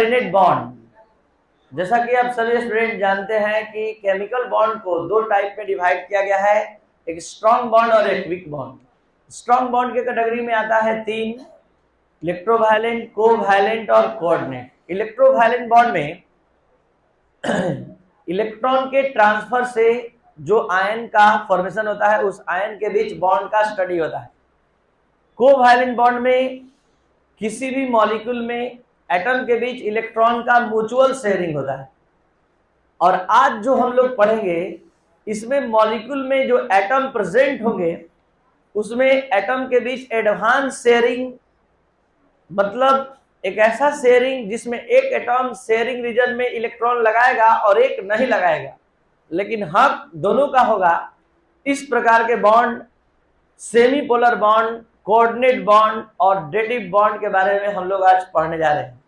Coordinate bond, जैसा कि आप सभी स्टूडेंट जानते हैं कि केमिकल बॉन्ड को दो टाइप में डिवाइड किया गया है, एक स्ट्रॉन्ग बॉन्ड और एक वीक बॉन्ड। स्ट्रॉन्ग बॉन्ड के कैटेगरी में आता है तीन, इलेक्ट्रोवायलेंट, कोवैलेंट और कोऑर्डिनेट। इलेक्ट्रोवायलेंट बॉन्ड में इलेक्ट्रॉन के ट्रांसफर से जो आयन का फॉर्मेशन होता है उस आयन के बीच बॉन्ड का स्टडी होता है। कोवैलेंट बॉन्ड में किसी भी मॉलिक्यूल में एटम के बीच इलेक्ट्रॉन का म्यूचुअल शेयरिंग होता है। और आज जो हम लोग पढ़ेंगे इसमें मॉलिक्यूल में जो एटम प्रेजेंट होंगे उसमें एटम के बीच एडवांस शेयरिंग, मतलब एक ऐसा शेयरिंग जिसमें एक एटम शेयरिंग रीजन में इलेक्ट्रॉन लगाएगा और एक नहीं लगाएगा, लेकिन हक दोनों का होगा। इस प्रकार के bond semi polar bond, coordinate bond और डेटिव बॉन्ड के बारे में हम लोग आज पढ़ने जा रहे हैं।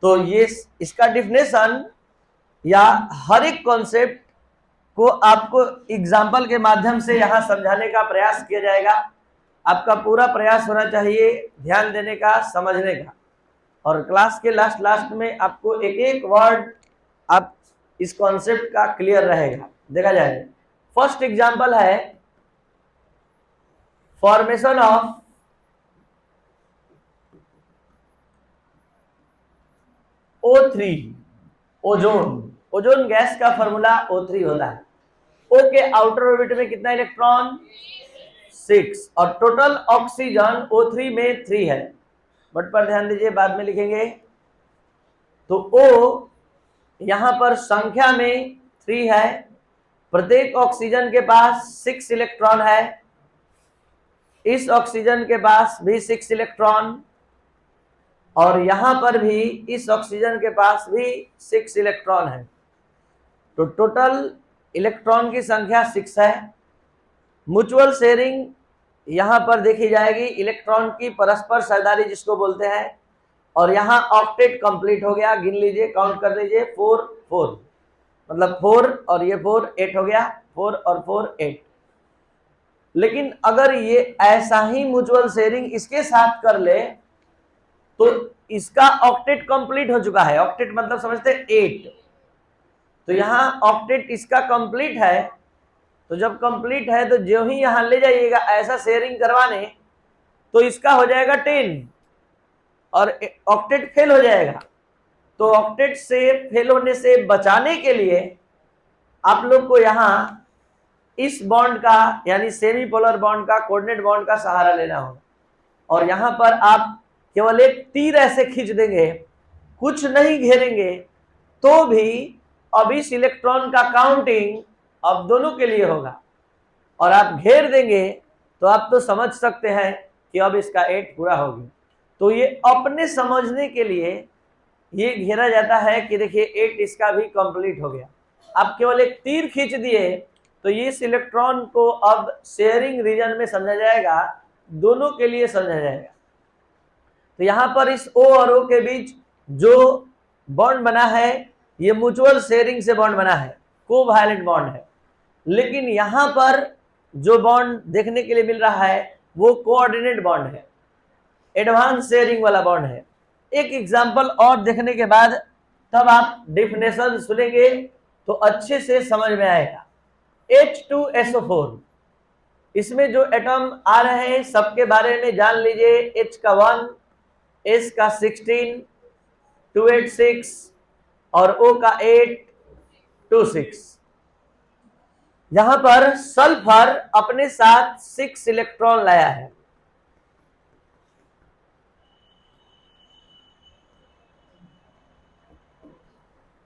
तो ये इसका डिफिनेशन या हर एक कॉन्सेप्ट को आपको एग्जाम्पल के माध्यम से यहाँ समझाने का प्रयास किया जाएगा। आपका पूरा प्रयास होना चाहिए ध्यान देने का, समझने का, और क्लास के लास्ट में आपको एक एक वर्ड आप इस कॉन्सेप्ट का क्लियर रहेगा। देखा जाए, फर्स्ट एग्जाम्पल है formation of O3, ozone. Ozone gas का फॉर्मूला O3 होता है। O के आउटर ऑर्बिट में कितना इलेक्ट्रॉन? 6, और टोटल ऑक्सीजन O3 में 3 है। बट पर ध्यान दीजिए, बाद में लिखेंगे। तो O यहां पर संख्या में 3 है, प्रत्येक ऑक्सीजन के पास 6 इलेक्ट्रॉन है, इस ऑक्सीजन के पास भी 6 इलेक्ट्रॉन, और यहां पर भी इस ऑक्सीजन के पास भी 6 इलेक्ट्रॉन है। तो टोटल इलेक्ट्रॉन की संख्या 6 है। म्यूचुअल शेयरिंग यहां पर देखी जाएगी, इलेक्ट्रॉन की परस्पर साझेदारी जिसको बोलते हैं। और यहां ऑक्टेट कंप्लीट हो गया, गिन लीजिए, काउंट कर लीजिए, 4 4, मतलब 4 और ये 4, 8 हो गया, 4 और 4 8। लेकिन अगर ये ऐसा ही म्यूचुअल शेयरिंग इसके साथ कर ले तो इसका ऑक्टेट कंप्लीट हो चुका है। ऑक्टेट मतलब समझते हैं 8, तो यहां ऑक्टेट इसका कंप्लीट है। तो जब कंप्लीट है तो जो ही यहां ले जाइएगा ऐसा शेयरिंग करवाने तो इसका हो जाएगा 10 और ऑक्टेट फेल हो जाएगा। तो ऑक्टेट से फेल होने से बचाने के लिए आप लोग को यहां इस बॉन्ड का यानी सेमी पोलर बॉन्ड का, कोऑर्डिनेट बॉन्ड का सहारा लेना होगा। और यहां पर आप केवल एक तीर ऐसे खींच देंगे, कुछ नहीं घेरेंगे, तो भी अब इस इलेक्ट्रॉन का काउंटिंग अब दोनों के लिए होगा। और आप घेर देंगे तो आप तो समझ सकते हैं कि अब इसका 8 पूरा हो गया। तो ये अपने समझने के लिए ये घेरा जाता है कि देखिए 8 इसका भी कंप्लीट हो गया। आप केवल एक तीर खींच दिए तो ये इस इलेक्ट्रॉन को अब शेयरिंग रीजन में समझा जाएगा, दोनों के लिए समझा जाएगा। तो यहां पर इस O और O के बीच जो बॉन्ड बना है ये म्यूचुअल शेयरिंग से बॉन्ड बना है, कोवैलेंट बॉन्ड है। लेकिन यहां पर जो बॉन्ड देखने के लिए मिल रहा है वो कोऑर्डिनेट बॉन्ड है, एडवांस शेयरिंग वाला बॉन्ड है। एक एग्जांपल और देखने के बाद तब आप डेफिनेशन सुनेंगे तो अच्छे से समझ में आएगा। H2SO4, इसमें जो एटम आ रहे हैं सबके बारे में जान लीजिए। H का 1, S का 16 286 और O का 8 26। यहां पर सल्फर अपने साथ 6 इलेक्ट्रॉन लाया है।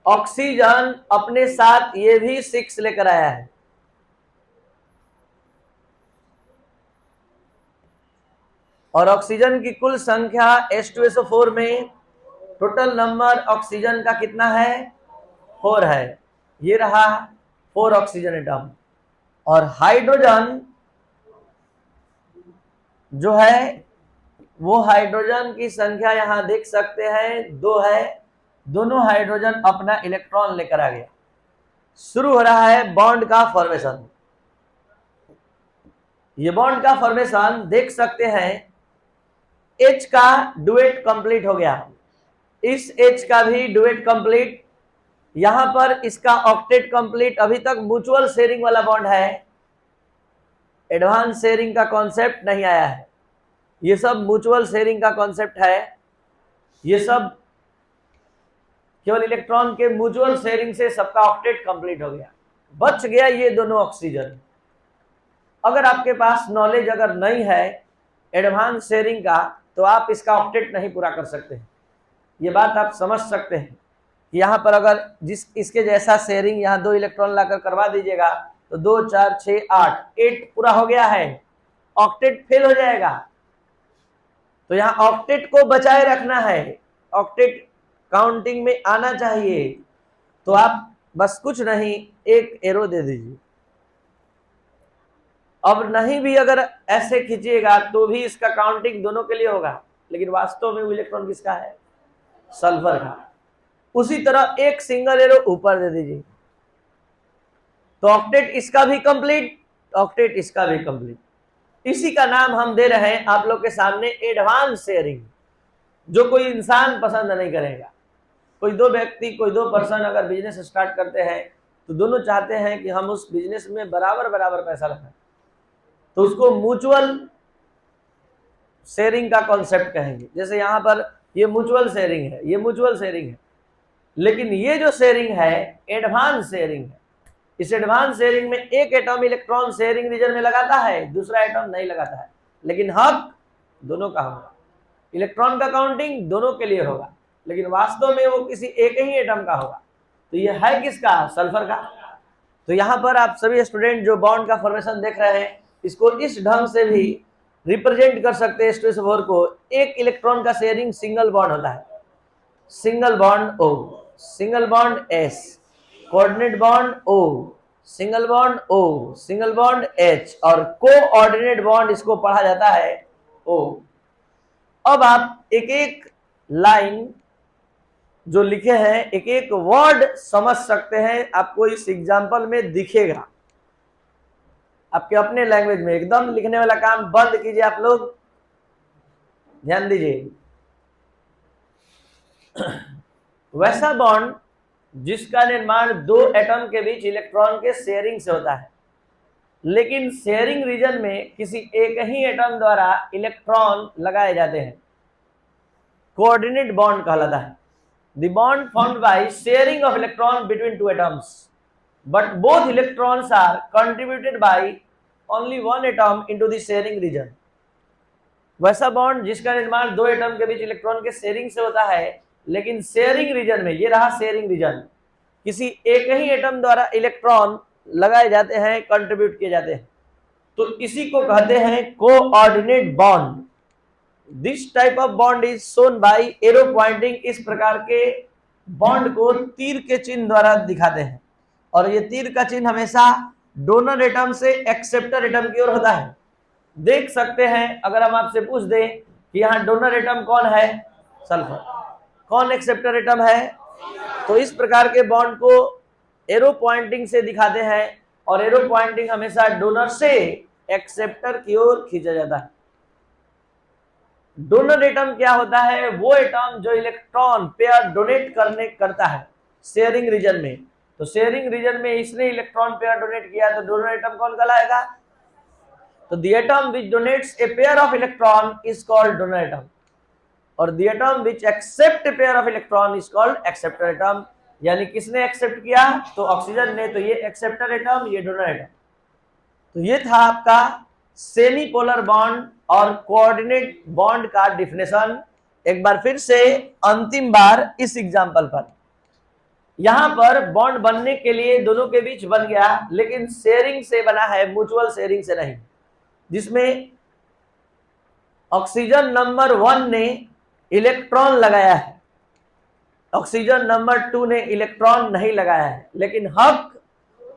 ऑक्सीजन अपने साथ ये भी 6 लेकर आया है। और ऑक्सीजन की कुल संख्या H2SO4 में टोटल नंबर ऑक्सीजन का कितना है? 4 है। ये रहा 4 ऑक्सीजन एटम। और हाइड्रोजन जो है वो हाइड्रोजन की संख्या यहां देख सकते हैं 2 है। दोनों हाइड्रोजन अपना इलेक्ट्रॉन लेकर आ गया। शुरू हो रहा है बॉन्ड का फॉर्मेशन। ये बॉन्ड का फॉर्मेशन देख सकते हैं, H का डुएट कंप्लीट हो गया, इस H का भी डुएट कंप्लीट, यहां पर इसका ऑक्टेट कंप्लीट। अभी तक म्यूचुअल शेयरिंग वाला बॉन्ड है, एडवांस शेयरिंग का कॉन्सेप्ट नहीं आया है। ये सब म्यूचुअल शेयरिंग का कॉन्सेप्ट है, ये सब केवल इलेक्ट्रॉन के म्यूचुअल शेयरिंग से सबका ऑक्टेट कंप्लीट हो गया। बच गया ये दोनों ऑक्सीजन। अगर आपके पास नॉलेज अगर नहीं है एडवांस शेयरिंग का, तो आप इसका ऑक्टेट नहीं पूरा कर सकते। ये बात आप समझ सकते हैं कि यहाँ पर अगर इसके जैसा शेयरिंग यहाँ 2 इलेक्ट्रॉन लाकर करवा दीजिएगा तो 2 4 6 8 पूरा हो गया है, ऑक्टेट फेल हो जाएगा। तो यहाँ ऑक्टेट को बचाए रखना है, ऑक्टेट काउंटिंग में आना चाहिए। तो आप बस कुछ नहीं, एक एरो दे दीजिए। अब नहीं भी अगर ऐसे खींचिएगा तो भी इसका काउंटिंग दोनों के लिए होगा, लेकिन वास्तव में वो इलेक्ट्रॉन किसका है? सल्फर का। उसी तरह एक सिंगल एरो ऊपर दे दीजिए, तो ऑक्टेट इसका भी कंप्लीट, ऑक्टेट इसका भी कंप्लीट। इसी का नाम हम दे रहे हैं आप लोग के सामने एडवांस शेयरिंग, जो कोई इंसान पसंद नहीं करेगा। कोई 2 व्यक्ति, कोई 2 पर्सन अगर बिजनेस स्टार्ट करते हैं तो दोनों चाहते हैं कि हम उस बिजनेस में बराबर बराबर पैसा लगाएं, तो उसको म्यूचुअल शेयरिंग का कॉन्सेप्ट कहेंगे। जैसे यहाँ पर ये म्यूचुअल शेयरिंग है, ये म्यूचुअल शेयरिंग है, लेकिन ये जो शेयरिंग है एडवांस शेयरिंग है। इस एडवांस शेयरिंग में एक एटम इलेक्ट्रॉन शेयरिंग रीजन में लगाता है, दूसरा एटम नहीं लगाता है, लेकिन हक दोनों का होगा। इलेक्ट्रॉन का काउंटिंग दोनों के लिए होगा, लेकिन वास्तव में वो किसी एक ही एटम का होगा। तो ये है किसका? सल्फर का। तो यहाँ पर आप सभी स्टूडेंट जो बॉन्ड का फॉर्मेशन देख रहे हैं, इसको इस ढंग से भी रिप्रेजेंट कर सकते हैं H2SO4 को। एक इलेक्ट्रॉन का शेयरिंग सिंगल बॉन्ड होता है, single bond O, single bond S, coordinate bond O, single bond O, single bond H, और कोऑर्डिनेट बॉन्ड इसको पढ़ा जाता है O। अब आप एक एक लाइन जो लिखे हैं, एक एक वर्ड समझ सकते हैं, आपको इस एग्जाम्पल में दिखेगा। आपके अपने लैंग्वेज में एकदम लिखने वाला काम बंद कीजिए, आप लोग ध्यान दीजिए। वैसा बॉन्ड जिसका निर्माण 2 एटम के बीच इलेक्ट्रॉन के शेयरिंग से होता है, लेकिन शेयरिंग रीजन में किसी एक ही एटम द्वारा इलेक्ट्रॉन लगाए जाते हैं, कोऑर्डिनेट बॉन्ड कहलाता है। The bond formed by sharing of electron between 2 atoms, but both electrons are contributed by only one atom into the sharing region। वैसा बॉन्ड जिसका निर्माण 2 एटम के बीच इलेक्ट्रॉन के शेयरिंग से होता है, लेकिन शेयरिंग रीजन में, ये रहा शेयरिंग रीजन, किसी एक ही एटम द्वारा इलेक्ट्रॉन लगाए जाते हैं, कंट्रीब्यूट किए जाते हैं, तो इसी को कहते हैं coordinate bond. This type of bond is shown by arrow pointing. इस प्रकार के बॉन्ड को तीर के चिन्ह द्वारा दिखाते हैं, और ये तीर का चिन्ह हमेशा डोनर एटम से एक्सेप्टर एटम की ओर होता है। देख सकते हैं, अगर हम आपसे पूछ दें कि यहाँ डोनर एटम कौन है? सल्फर। कौन एक्सेप्टर एटम है? तो इस प्रकार के बॉन्ड को एरो पॉइंटिंग से दिखाते हैं, और एरो पॉइंटिंग हमेशा डोनर से एक्सेप्टर की ओर खींचा जाता है। डोनर एटम क्या होता है? वो एटम जो इलेक्ट्रॉन पेयर डोनेट करता है शेयरिंग रीजन में। तो शेयरिंग रीजन में इसने इलेक्ट्रॉन पेयर डोनेट किया, तो डोनर एटम कौन कहलाएगा? तो the atom which donates a pair of electron is called donor atom, और the atom which accept a pair of electron is called acceptor atom. यानी किसने एक्सेप्ट किया? तो ऑक्सीजन ने, तो ये एक्सेप्टर एटम, ये डोनर एटम। तो ये था आपका सेमी पोलर बॉन्ड और कोऑर्डिनेट बॉन्ड का डिफिनेशन। एक बार फिर से अंतिम बार इस एग्जांपल पर, यहां पर बॉन्ड बनने के लिए दोनों के बीच बन गया, लेकिन शेयरिंग से बना है, म्यूचुअल शेयरिंग से नहीं, जिसमें ऑक्सीजन नंबर 1 ने इलेक्ट्रॉन लगाया है, ऑक्सीजन नंबर 2 ने इलेक्ट्रॉन नहीं लगाया है, लेकिन हक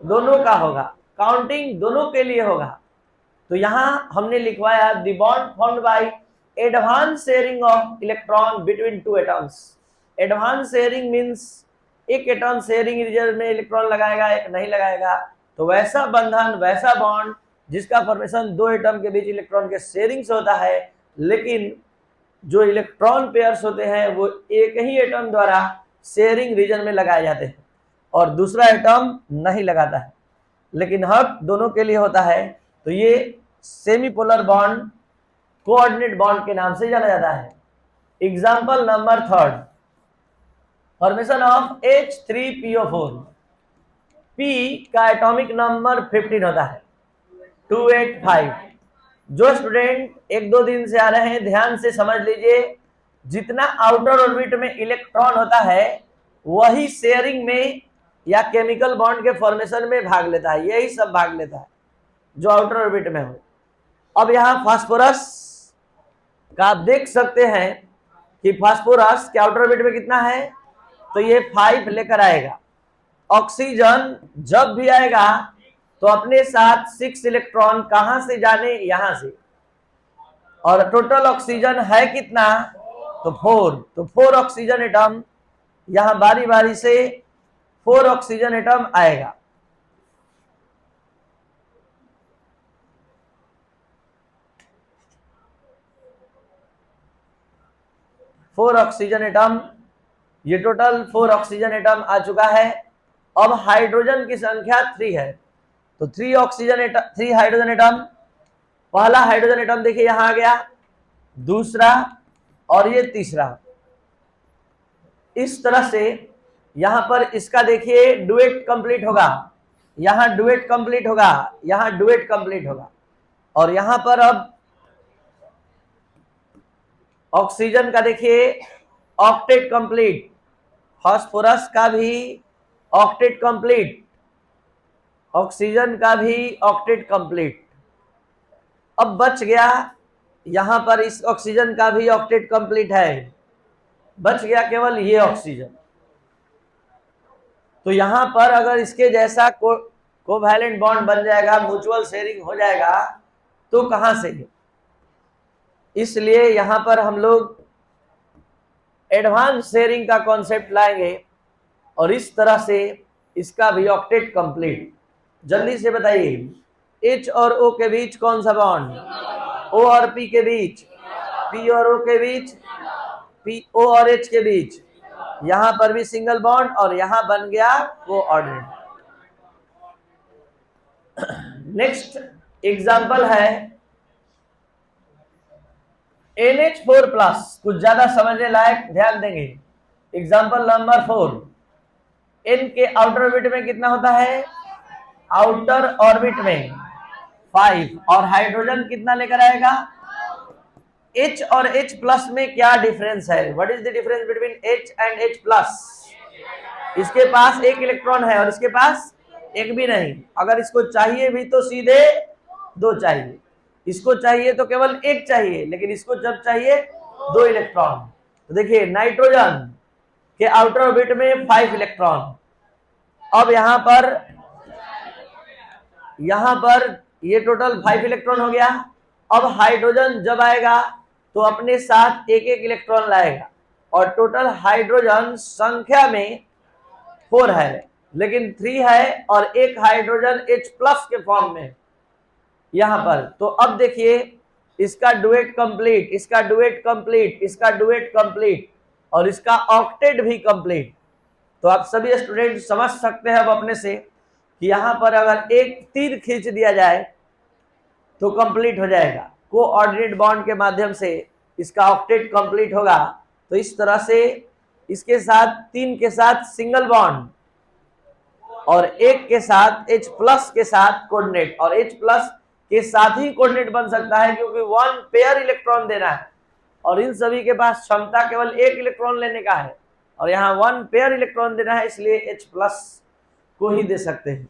दोनों का होगा, काउंटिंग दोनों के लिए होगा। तो यहां हमने लिखवाया the bond formed by advance sharing of electron between 2 atoms. Advance sharing means एक एटम शेयरिंग रीजन में इलेक्ट्रॉन लगाएगा, एक नहीं लगाएगा। तो वैसा बंधन, वैसा बॉन्ड जिसका फॉर्मेशन 2 एटम के बीच इलेक्ट्रॉन के शेयरिंग से होता है, लेकिन जो इलेक्ट्रॉन पेयर्स होते हैं वो एक ही एटम द्वारा शेयरिंग रीजन में लगाए जाते हैं और दूसरा एटम नहीं लगाता है, लेकिन हक दोनों के लिए होता है। तो ये सेमीपोलर बॉन्ड कोऑर्डिनेट बॉन्ड के नाम से जाना जाता है। Example number 3, formation of H3PO4। P का एटॉमिक नंबर 15 होता है, 285। जो स्टूडेंट 1-2 दिन से आ रहे हैं ध्यान से समझ लीजिए, जितना आउटर ऑर्बिट में इलेक्ट्रॉन होता है वही शेयरिंग में या केमिकल बॉन्ड के फॉर्मेशन में भाग लेता है, यही सब भाग लेता है जो आउटर ऑर्बिट में हो। अब यहाँ फास्फोरस का आप देख सकते हैं कि फास्फोरस के आउटर ऑर्बिट में कितना है, तो ये 5 लेकर आएगा। ऑक्सीजन जब भी आएगा तो अपने साथ 6 इलेक्ट्रॉन कहां से जाने, यहां से, और टोटल ऑक्सीजन है कितना, तो 4। तो 4 ऑक्सीजन एटम यहां बारी बारी से 4 ऑक्सीजन एटम आएगा। फोर ऑक्सीजन एटम, ये टोटल 4 ऑक्सीजन एटम आ चुका है। अब हाइड्रोजन की संख्या 3 है, तो 3 ऑक्सीजन एटम, 3 हाइड्रोजन एटम। पहला हाइड्रोजन एटम देखिए यहां आ गया, दूसरा और ये तीसरा। इस तरह से यहां पर इसका देखिए डुएट कंप्लीट होगा, यहां डुएट कंप्लीट होगा, यहां डुएट कंप्लीट होगा, और यहां पर अब ऑक्सीजन का देखिए ऑक्टेट कंप्लीट, फास्फोरस का भी ऑक्टेट कंप्लीट, ऑक्सीजन का भी ऑक्टेट कंप्लीट। अब बच गया यहां पर इस ऑक्सीजन का भी ऑक्टेट कंप्लीट है, बच गया केवल ये ऑक्सीजन। तो यहां पर अगर इसके जैसा कोवैलेंट बॉन्ड बन जाएगा, म्यूचुअल शेयरिंग हो जाएगा, तो कहां से, इसलिए यहां पर हम लोग एडवांस शेयरिंग का कॉन्सेप्ट लाएंगे और इस तरह से इसका भी ऑक्टेट कंप्लीट। जल्दी से बताइए, H और O के बीच कौन सा बॉन्ड, O और P के बीच, P और O के बीच, P O और H के बीच, यहां पर भी सिंगल बॉन्ड और यहां बन गया कोऑर्डिनेट। नेक्स्ट एग्जांपल है NH4+, कुछ ज्यादा समझने लायक, ध्यान देंगे। एग्जांपल नंबर 4, N के आउटर ऑर्बिट में कितना होता है, आउटर ऑर्बिट में 5, और हाइड्रोजन कितना लेकर आएगा, H और H+ में क्या डिफरेंस है, what is the difference between H and H+? इसके पास एक इलेक्ट्रॉन है और इसके पास एक भी नहीं। अगर इसको चाहिए भी तो सीधे 2 चाहिए, इसको चाहिए तो केवल एक चाहिए, लेकिन इसको जब चाहिए 2 इलेक्ट्रॉन। तो देखिए नाइट्रोजन के आउटर ऑर्बिट में 5 इलेक्ट्रॉन। अब यहां पर ये टोटल 5 इलेक्ट्रॉन हो गया। अब हाइड्रोजन जब आएगा तो अपने साथ एक एक इलेक्ट्रॉन लाएगा, और टोटल हाइड्रोजन संख्या में 4 है, लेकिन 3 है और एक हाइड्रोजन H+ के फॉर्म में यहां पर। तो अब देखिए इसका डुएट कंप्लीट, इसका डुएट कंप्लीट, इसका डुएट कंप्लीट, और इसका ऑक्टेट भी कंप्लीट। तो आप सभी स्टूडेंट समझ सकते हैं अब अपने से कि यहां पर अगर एक तीर खींच दिया जाए तो कंप्लीट हो जाएगा, कोऑर्डिनेट बॉन्ड के माध्यम से इसका ऑक्टेट कंप्लीट होगा। तो इस तरह से इसके साथ 3 के साथ सिंगल बॉन्ड और एक के साथ H+ के साथ कोऑर्डिनेट, और H+ के साथ ही कोऑर्डिनेट बन सकता है क्योंकि 1 पेयर इलेक्ट्रॉन देना है और इन सभी के पास क्षमता केवल एक इलेक्ट्रॉन लेने का है, और यहाँ 1 पेयर इलेक्ट्रॉन देना है, इसलिए H+ को ही दे सकते हैं।